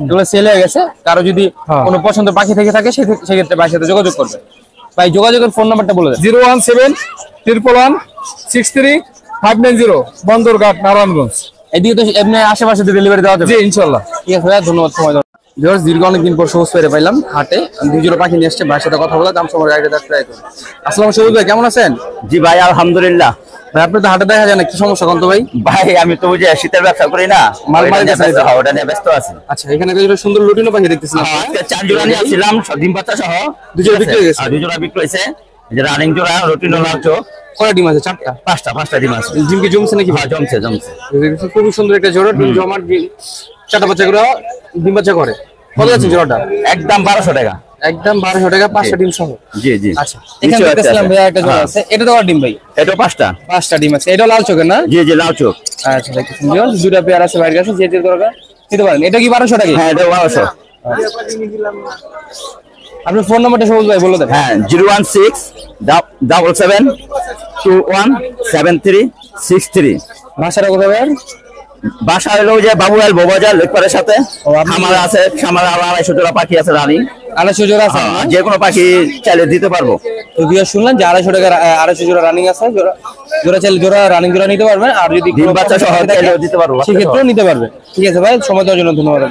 এগুলো সেল হয়ে গেছে। কারো যদি কোনো পছন্দের পাখি থেকে থাকে সেক্ষেত্রে ভাইয়ের সাথে যোগাযোগ করবে। ভাই যোগাযোগের ফোন নাম্বারটা বলে দেন। 01711116590, বন্দরঘাট, নারায়ণগঞ্জ। এদিকে তো এমনি আশেপাশে ডেলিভারি দেওয়া যাবে? জি, ইনশাআল্লাহ। ঠিক আছে ভাইয়া, ধন্যবাদ সময় দেওয়ার জন্য। দীর্ঘ অনেকদিন পর সবুজ পেরে পাইলাম হাটে, দুই জোড়া পাখি নিয়ে আসছে। ভাইয়ের সাথে কথা বলে দাম সময় আইডিয়া দেখতে ট্রাই করুন। আসসালামু সবুজ ভাই, কেমন আছেন? জি ভাই, আলহামদুলিল্লাহ। ভাই আপনি তো হাটে দেখা যায় না, কি সমস্যা কন্ত ভাই? ভাই আমি তো বুঝে শীতের ব্যবসা করি না, মাল ওইটা মাল নিয়ে বেচা ব্যস্ত, যায়। ওটা নিয়ে ব্যস্ত আছি। আচ্ছা, এখানে একটা সুন্দর লুটিনো পাখি দেখতেছিলাম। আজকে 4 জোড়া নিয়ে আসছিলাম, সব ডিম বাচ্চা সহ। দুই জোড়া বিক্রি হয়ে গেছে? 2 জোড়া বিক্রি হয়েছে। এই যে রানিং জোড়া রুটিন লালচো। কয়টা ডিম আছে? 4টা। 5টা ডিম আছে। ডিম কি জমছে নাকি? হ্যাঁ, জমছে। খুবই সুন্দর একটা জোড়া, ডিম জমার 4টা বাচ্চা করে ডিম বাচ্চা করে। কত যাচ্ছে জোড়াটা? একদম 1200 টাকা। একদম 1200 টাকা, 5টা ডিম সহ। জি জি। আচ্ছা, এখানে দেখতেছিলাম ভাইয়া একটা জোড়া আছে, এটা তো আর ডিম ভাই? এটা 5টা। 5টা ডিম আছে। এটা লাল চোখের না? জি জি, লাল চোখ। আচ্ছা, দেখতেছেন দুটা পেয়ার আছে ভাইয়ের কাছে, যে যে দরকার নিতে পারেন। এটা কি 1200 টাকা? হ্যাঁ, এটা 1200। আপনার ফোন নাম্বারটা সবুজ ভাই বলে দেন। হ্যাঁ, 01677217363। ভাষাটা কোথায় ভাই? বাসা হলো যে বাবুয়াল বোবাজার লেকপারের সাথে। খামার আছে, খামার 250 জোড়া পাখি আছে রানিং। 250 জোড়া আছে? যে কোনো পাখি চাইলে দিতে পারবো। তো বিয়ার শুনলেন যে 250 টাকা 250 জোড়া রানিং আছে। জোড়া চাইলে জোড়া রানিং জোড়া নিতে পারবেন, আর যদি ডিম বাচ্চা সহ চাইলেও দিতে পারবো, সেক্ষেত্রেও নিতে পারবে। ঠিক আছে ভাই, সময় দেওয়ার জন্য ধন্যবাদ।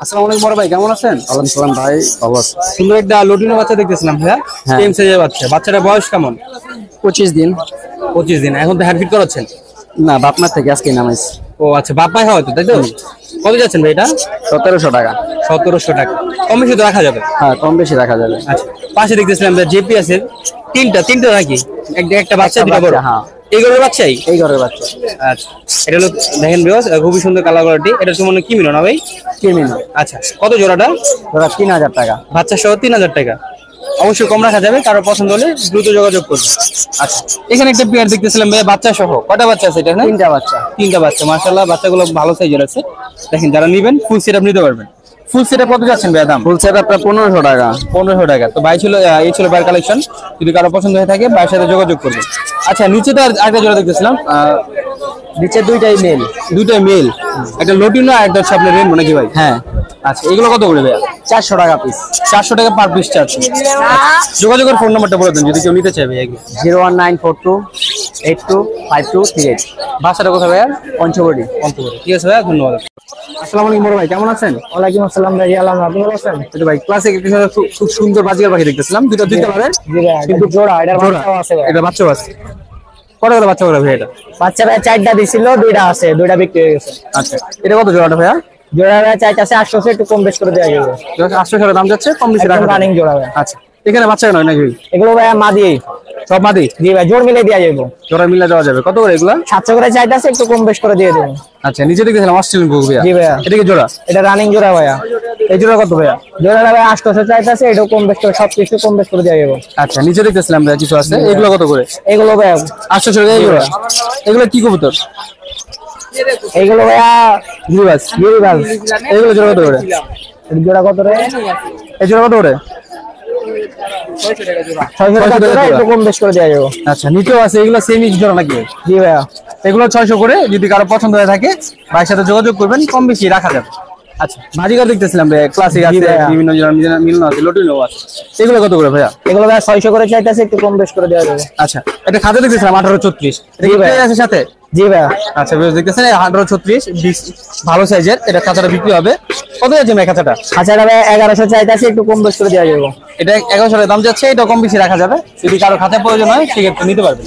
আসসালামু আলাইকুম বড় ভাই, কেমন আছেন? ওয়ালাইকুম সালাম ভাই, ভালো আছি। সুন্দর একটা লুটিনো বাচ্চা দেখতেছিলাম ভাইয়া, সেম সাইজের বাচ্চা। বাচ্চাটার বয়স কেমন? 25 দিন। 25 দিন। এখন তো হ্যাড ফিট করাচ্ছেন? না, বাপমার থেকে আজকে নামাইছি। ও আচ্ছা, বাপাই হয় তো, তাই তো? কত যাচ্ছেন ভাই এটা? 1700 টাকা। 1700 টাকা। কম বেশি তো রাখা যাবে? হ্যাঁ, কম বেশি রাখা যাবে। আচ্ছা, পাশে দেখতেছিলাম জেপি আছে, তিনটা নাকি? একটা বাচ্চা, দুটো বড়। হ্যাঁ, এই ঘরের বাচ্চাই? এই ঘরের বাচ্চা। আচ্ছা, এটা হলো দেখেন ভিউয়ার্স, খুবই সুন্দর কালার কোয়ালিটি। এটা তো মানে কি মিলো না ভাই? কি মিনো? আচ্ছা, কত জোড়াটা? জোড়া 3000 টাকা। বাচ্চা সহ 3000 টাকা। অবশ্যই কম রাখা যাবে, কারো পছন্দ হলে দ্রুত যোগাযোগ করবে। আচ্ছা, এখানে একটা পেয়ার দেখতেছিলাম ভাই, বাচ্চা সহ। কয়টা বাচ্চা আছে এটা? 3টা বাচ্চা। 3টা বাচ্চা। মাশাআল্লাহ, বাচ্চাগুলো ভালো সাইজের আছে। দেখেন, যারা নেবেন ফুল সেটআপ নিতে পারবেন। ফুল সেটআপ কত যাচ্ছেন ভাই দাম? ফুল সেটআপটা 1500 টাকা। 1500 টাকা। তো ভাই ছিল, এই ছিল ভাইয়ের কালেকশন। যদি কারো পছন্দ হয়ে থাকে ভাইয়ের সাথে যোগাযোগ করবে। আচ্ছা, নিচে তো আরেকটা জোড়া দেখতেছিলাম, নিচে দুইটাই মেল। দুইটাই মেল। একটা লটিনো আর একটা হচ্ছে আপনার রেনবো নাকি ভাই? হ্যাঁ। আচ্ছা, এগুলো কত করে ভাইয়া? 400 টাকা পিস। 400 টাকা পার পিস চার্জ। যোগাযোগের ফোন নাম্বারটা বলে দেন যদি কেউ নিতে চায় ভাই। 01942825238। ভাষাটা কোথায় ভাইয়া? পঞ্চবটি। ঠিক আছে ভাইয়া, ধন্যবাদ। আসসালামু আলাইকুম বড় ভাই, কেমন আছেন? ওয়ালাইকুম আসসালাম ভাই, আলহামদুলিল্লাহ। আপনি ভালো আছেন? এটা ভাই ক্লাসিক একটা খুব সুন্দর বাজিকার পাখি দেখতেছিলাম, দুই কালারের, কিন্তু জোড়া, এটার জোড়া। বাচ্চাও আছে ভাই। এটা বাচ্চাও আছে। কত করে বাচ্চা করে ভাই এটা? বাচ্চা ভাই 4টা দিছিল, 2টা আছে, 2টা বিক্রি হয়ে গেছে। আচ্ছা, এটা কত জোড়াটা ভাইয়া? জোড়া ভাই চাইতাছে 800, একটু কম বেশ করে দেওয়া যাবে। 800 দাম যাচ্ছে, কম বেশি রাখা রানিং জোড়া ভাই। আচ্ছা, এখানে বাচ্চা কেন হয় নাকি? এগুলো ভাই মাদি, সব মাদি? জি ভাই, জোড় মিলে দেওয়া যাবে। জোড়া মিলে দেওয়া যাবে। কত করে এগুলা? 700 করে চাইতাছে, একটু কম বেশ করে দিয়ে দেবো। আচ্ছা, নিচে দেখতেছিলাম অস্ট্রেলিয়ান বুক ভাইয়া। জি ভাইয়া। এটা কি জোড়া? এটা রানিং জোড়া ভাইয়া। এই জোড়া কত ভাইয়া? জোড়া ভাই 800 চাইতাছে, এটাও কম বেশ করে, সবকিছু কম বেশ করে দেওয়া যাবে। আচ্ছা, নিচে দেখতেছিলাম ভাইয়া কিছু আছে, এগুলো কত করে? এগুলো ভাই 800 টাকা এগুলো। এগুলো কি কবুতর? এগুলো ভাইয়া গিরিবাজ। গিরিবাজ। এগুলো জোড়া কত করে? এর জোড়া কত রে? এই জোড়া কত করে? 600 টাকা জোড়া, একটু কম বেশ করে দেওয়া যাবে। আচ্ছা, নিচেও আছে, এগুলো সেম জোড়া নাকি? জি ভাইয়া। এগুলো 600 করে, যদি কারো পছন্দ হয়ে থাকে ভাইয়ের সাথে যোগাযোগ করবেন, কম বেশি রাখা যাবে। আচ্ছা, ভাজিকার দেখতেছিলাম ভাই, ক্লাসিক আছে, বিভিন্ন জোড়া মিলন আছে, লটিনো আছে। এগুলো কত করে ভাইয়া? এগুলো ভাই 600 করে চাইতাছে, একটু কম বেশ করে দেওয়া যাবে। আচ্ছা, এটা খাতে দেখতেছিলাম 1834, এটা কি ভাই আছে সাথে? জি ভাইয়া। আচ্ছা, বেশ দেখতেছেন 1834 ভালো সাইজের, এটা খাঁচাটা বিক্রি হবে। কত যাচ্ছে ভাই খাঁচাটা? খাঁচাটা ভাই 1100 চাইতাছে, একটু কম বেশ করে দেওয়া যাবে। এটা 1100 টাকা দাম যাচ্ছে, এটা কম বেশি রাখা যাবে, যদি কারো খাঁচা প্রয়োজন হয় সেক্ষেত্রে নিতে পারবে।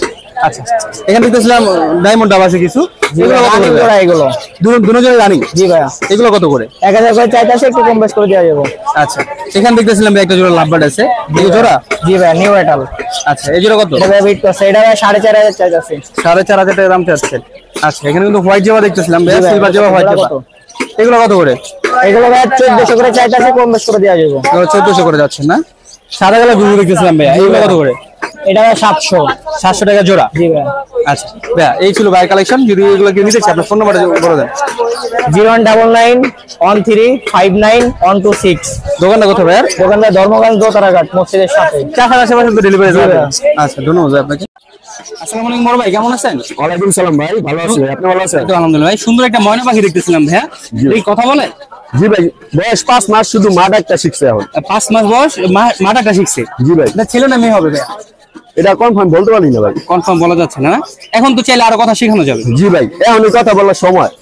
আচ্ছা, এখানে দেখতেছিলাম ডায়মন্ড ডাব আছে কিছু, এগুলো কত করে? জোড়া এগুলো দুটো জোড়া রানিং। জি ভাইয়া। এগুলো কত করে? 1000 করে চাইতাছে, একটু কম বেশ করে দেওয়া যাবে। আচ্ছা, এখানে দেখতেছিলাম ভাই একটা জোড়া লাভবার্ড আছে, এই জোড়া? জি ভাইয়া, নিউ এটাল। আচ্ছা, এই জোড়া কত? এটা ভাই বিট করছে, এটা ভাই 4500 চাইতাছে। 4500 টাকা দাম চাচ্ছে। আচ্ছা, এখানে কিন্তু হোয়াইট জবা দেখতেছিলাম ভাই, সিলভার জবা, হোয়াইট জবা, এগুলো কত করে? এগুলো ভাই 1400 করে চাইতাছে, কম বেশ করে দেওয়া যাবে। 1400 করে যাচ্ছে না? সাদা কালার গুলো দেখতেছিলাম ভাই, এগুলো কত করে? এটা ভাই 700 টাকা জোড়া। জি ভাইয়া। আচ্ছা ভাইয়া, এই ছিল ভাই কালেকশন। যদি এগুলো কেউ নিতে চায় আপনার ফোন নাম্বারটা বলে দেন। 0199135126। দোকানটা কোথায় ভাইয়া? দোকানদার ধর্মগঞ্জ দোতারাঘাট মসজিদের সাথে। চাকার আশেপাশে তো ডেলিভারি যাবে। আচ্ছা, ধন্যবাদ ভাই আপনাকে। আসসালামু আলাইকুম বড় ভাই, কেমন আছেন? ওয়ালাইকুম সালাম ভাই, ভালো আছি। আপনি ভালো আছেন? তো আলহামদুলিল্লাহ ভাই, সুন্দর একটা ময়না পাখি দেখতেছিলাম ভাইয়া, এই কথা বলে? জি ভাই, বয়স 5 মাস, শুধু মা ডাকটা শিখছে এখন। 5 মাস বয়স, মাটাটা শিখছে। জি ভাই। এটা ছেলে না মেয়ে হবে ভাইয়া? এটা কনফার্ম বলতে পারি না ভাই। কনফার্ম বলা যাচ্ছে না? এখন তো চাইলে আরো কথা শেখানো যাবে। জি ভাই, এখনই কথা বলার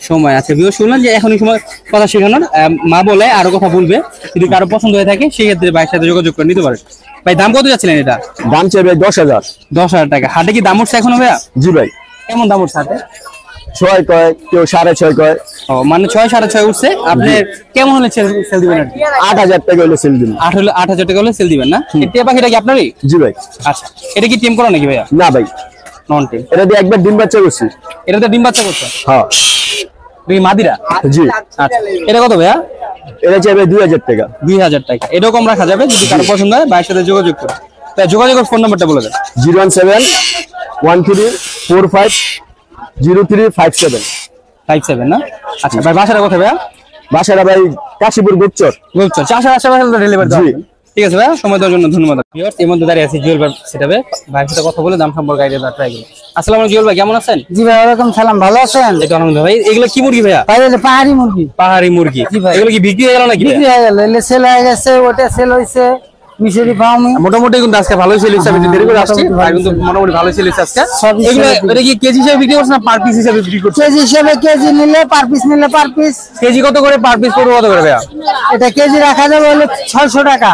সময় আছে। বিও শুনলেন যে এখনই সময় কথা শেখানোর, মা বলে আরো কথা বলবে, যদি কারো পছন্দ হয়ে থাকে সেই ক্ষেত্রে ভাইয়ের সাথে যোগাযোগ করে নিতে পারে। ভাই দাম কত যাচ্ছিলেন এটা? দাম চাই ভাই 10,000। 10,000 টাকা। হাটে কি দাম উঠছে এখনো ভাইয়া? জি ভাই। কেমন দাম উঠছে হাটে? 6 কয়, কেউ 6.5 কয়। ও, মানে 6, 6.5 উঠছে। আপনি কেমন হলে সেল দিবেন? 8,000 টাকা হলে সেল দিন। 8,000 টাকা হলে সেল দিবেন না? টিয়া পাখিটা কি আপনারই? জি ভাই। আচ্ছা, এটা কি টিম করা নাকি ভাইয়া? না ভাই, নন টিম। এটা দিয়ে একবার ডিম বাচ্চা করছি। এটাতে ডিম বাচ্চা করছে? হ্যাঁ। তুমি মাদিরা? জি। আচ্ছা, এটা কত ভাইয়া? এটা চাই ভাই 2,000 টাকা। 2,000 টাকা। এরকম রাখা যাবে, যদি কারো পছন্দ হয় ভাইয়ের সাথে যোগাযোগ করে। তাই যোগাযোগের ফোন নাম্বারটা বলে দেন। 017130357। 57 না? আচ্ছা ভাই, বাসাটা কোথায় ভাইয়া? বাসাটা ভাই কাশীপুর গোপচর। বলছো চাষের আশেপাশে ডেলিভারি জি। ঠিক আছে ভাইয়া, সময় দেওয়ার জন্য ধন্যবাদ। ভিউয়ার্স, এর মধ্যে দাঁড়িয়ে আছি জুয়েল ভাই সেটাবে, ভাইয়ের সাথে কথা বলে দাম সম্পর্কে আইডিয়া দেওয়ার ট্রাই করি। আসসালামু আলাইকুম জুয়েল ভাই, কেমন আছেন? জি ভাই, ওয়ালাইকুম সালাম, ভালো আছেন? এই তো আলহামদুলিল্লাহ ভাই। এগুলো কি মুরগি ভাইয়া? ভাই এটা পাহাড়ি মুরগি। পাহাড়ি মুরগি। জি ভাই। এগুলো কি বিক্রি হয়ে গেল নাকি? বিক্রি হয়ে গেল, এলে সেল হয়ে গেছে, ওটা সেল হইছে। মিশরি ফার্মি মোটামুটি কিন্তু আজকে ভালোই সেল হচ্ছে, আমি একটু দেরি করে আসছি, আর কিন্তু মোটামুটি ভালোই সেল হচ্ছে আজকে। এগুলো এটা কি কেজি হিসেবে বিক্রি করছেন না পার পিস হিসেবে বিক্রি করছেন? কেজি হিসেবে, কেজি নিলে পার পিস নিলে পার পিস। কেজি কত করে? পার পিস পড়বে কত করে ভাইয়া? এটা কেজি রাখা যাবে হলো 600 টাকা,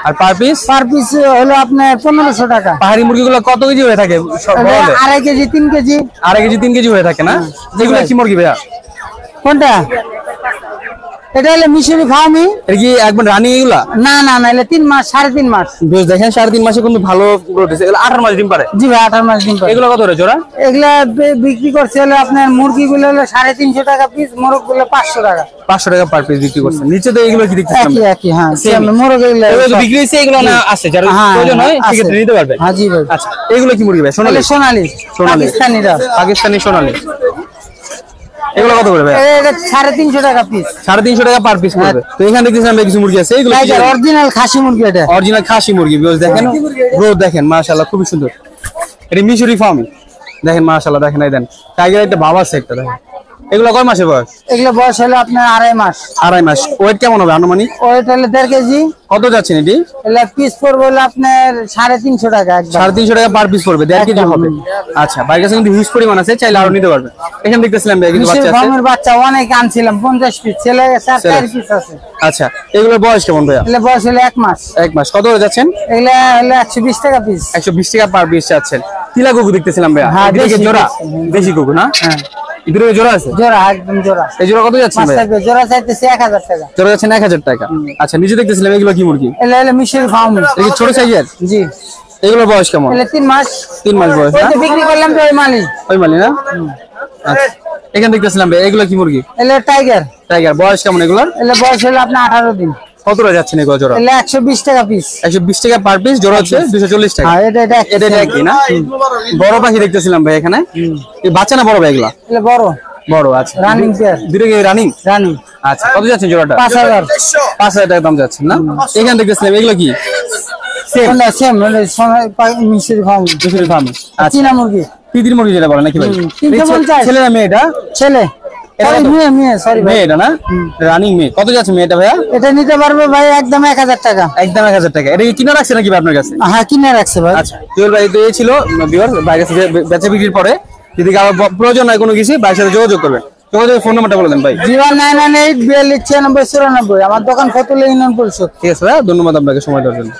আর পার পিস? পার পিস হলো আপনার 1500 টাকা। পাহাড়ি মুরগিগুলো কত কেজি হয়ে থাকে? হলে 2.5 কেজি 3 কেজি। 2.5 কেজি 3 কেজি হয়ে থাকে না? এগুলো কি মুরগি ভাইয়া? কোনটা? এটা হলো মিশরি ফার্মি। এটা কি একবার রানিং এগুলা? না না না, এটা 3 মাস, 3.5 মাস। বেশ দেখেন, 3.5 মাসে কিন্তু ভালো গ্রোথ হয়েছে। এগুলো 18 মাস ডিম পারে? জি ভাই, 18 মাস ডিম পারে। এগুলো কত করে জোড়া? এগুলা বিক্রি করছে হলো আপনার মুরগিগুলো হলো 350 টাকা পিস, মোরগ গুলো 500 টাকা। 500 টাকা পার পিস বিক্রি করছেন। নিচে তো এগুলো কি দেখতেছেন? একই একই, হ্যাঁ। Same। মোরগ এগুলো তো এগুলো বিক্রি হয়েছে, এগুলো না আছে যারা হ্যাঁ, প্রয়োজন হয় আছে। সেক্ষেত্রে নিতে পারবে। হ্যাঁ জি ভাই। আচ্ছা, এগুলো কি মুরগি ভাই? সোনালী? সোনালী, সোনালী। পাকিস্তানিরা। পাকিস্তানি সোনালী। এগুলো কত করে ভাই? এটা 350 টাকা পিস। 350 টাকা পার পিস পড়বে। তো এখানে দেখতেছেন ভাই কিছু মুরগি আছে, এগুলো কি? অরিজিনাল খাসি মুরগি এটা। অরিজিনাল খাসি মুরগি। বেশ দেখেন, গ্রোথ দেখেন, মাশাআল্লাহ খুবই সুন্দর। এটা মিশরি ফার্মি, দেখেন মাশাআল্লাহ, দেখেন এই দেন টাইগার একটা বাবা আছে একটা, দেখেন এগুলো কয় মাসের বয়স? এগুলো বয়স হলো আপনার 2.5 মাস। 2.5 মাস। ওয়েট কেমন হবে আনুমানিক? ওইটা হলো 1.5 কেজি। কত যাচ্ছেন এটি? এগুলো পিস পড়বে হলো আপনার 350 টাকা একদম। 350 টাকা পার পিস পড়বে, 1.5 কেজি হবে। আচ্ছা, ভাইয়ের কাছে কিন্তু হিউজ পরিমাণ আছে, চাইলে আরো নিতে পারবে। এখানে দেখতেছিলাম ভাই কিছু বাচ্চা আছে। ফার্মের বাচ্চা অনেক আনছিলাম, 50 পিস, ছেলে 4 পিস আছে। আচ্ছা, এগুলোর বয়স কেমন ভাইয়া? এগুলো বয়স হলো 1 মাস। 1 মাস। কত করে যাচ্ছেন? এগুলো হলো 120 টাকা পিস। 120 টাকা পার পিস যাচ্ছেন। তিলা কুকু দেখতেছিলাম ভাইয়া। হ্যাঁ, এদিকে দেশি, জোড়া, দেশি। দেশি কুকু না? হ্যাঁ এদিকে জোড়া আছে। জোড়া একদম জোড়া। এই জোড়া কত যাচ্ছে পাঁচ ভাইয়া? থাকবে, জোড়া চাইতেছে 1000 টাকা। জোড়া যাচ্ছে 1000 টাকা। আচ্ছা, নিচে দেখতেছিলাম এগুলো কি মুরগি? এলে এলে মিশরি ফার্ম। এই কি ছোট সাইজের? জি। এগুলোর বয়স কেমন? এলে 3 মাস। 3 মাস বয়স ওই না? যে বিক্রি করলাম তো ওই মালি। ওই মালি না? আচ্ছা, এখানে দেখতেছিলাম ভাই এগুলো কি মুরগি? এলে টাইগার। টাইগার। বয়স কেমন এগুলোর? এলে বয়স হলো আপনার 18 দিন। কত টাকা যাচ্ছে এগুলো জোড়া? এলে 120 টাকা পিস। 120 টাকা পার পিস, জোড়া হচ্ছে 240 টাকা। হ্যাঁ এটা এটা কি না? বড় পাখি দেখতেছিলাম ভাই এখানে। এই বাচ্চা না বড় ভাই এগুলা? এলে বড় বড়। আচ্ছা, রানিং পেয়ার। দুটো কি রানিং? রানিং। আচ্ছা, কত যাচ্ছে জোড়াটা? 5000। 5000 টাকা দাম যাচ্ছে না? এখানে দেখতেছিলাম এগুলো কি? সেম না সেম মানে মিশরি ফার্ম। দুশোরি ফার্ম। আচ্ছা, চীনা মুরগি। তিতির মুরগি যেটা বলে নাকি ভাই? 350। ছেলে না মেয়ে এটা? ছেলে। এটা সরি কত? মেয়ে সরি ভাই। মেয়ে এটা না? রানিং মেয়ে। কত যাচ্ছে মেয়েটা ভাইয়া? এটা নিতে পারবে ভাই একদম 1000 টাকা। একদম 1000 টাকা। এটা কি কিনা রাখছে নাকি ভাই আপনার কাছে? হ্যাঁ কিনে রাখছে ভাই। আচ্ছা, জুয়েল ভাই তো এই ছিল ভিউয়ার, ভাইয়ের কাছে বেচা বিক্রির পরে যদি কারো প্রয়োজন হয় কোনো কিছু ভাইয়ের সাথে যোগাযোগ করবেন। যোগাযোগের ফোন নাম্বারটা বলে দেন ভাই। 0998 42 96 94। আমার দোকান ফতুল্লা ইউনিয়ন পরিষদ। ঠিক আছে ভাই, ধন্যবাদ আপনাকে সময় দেওয়ার জন্য।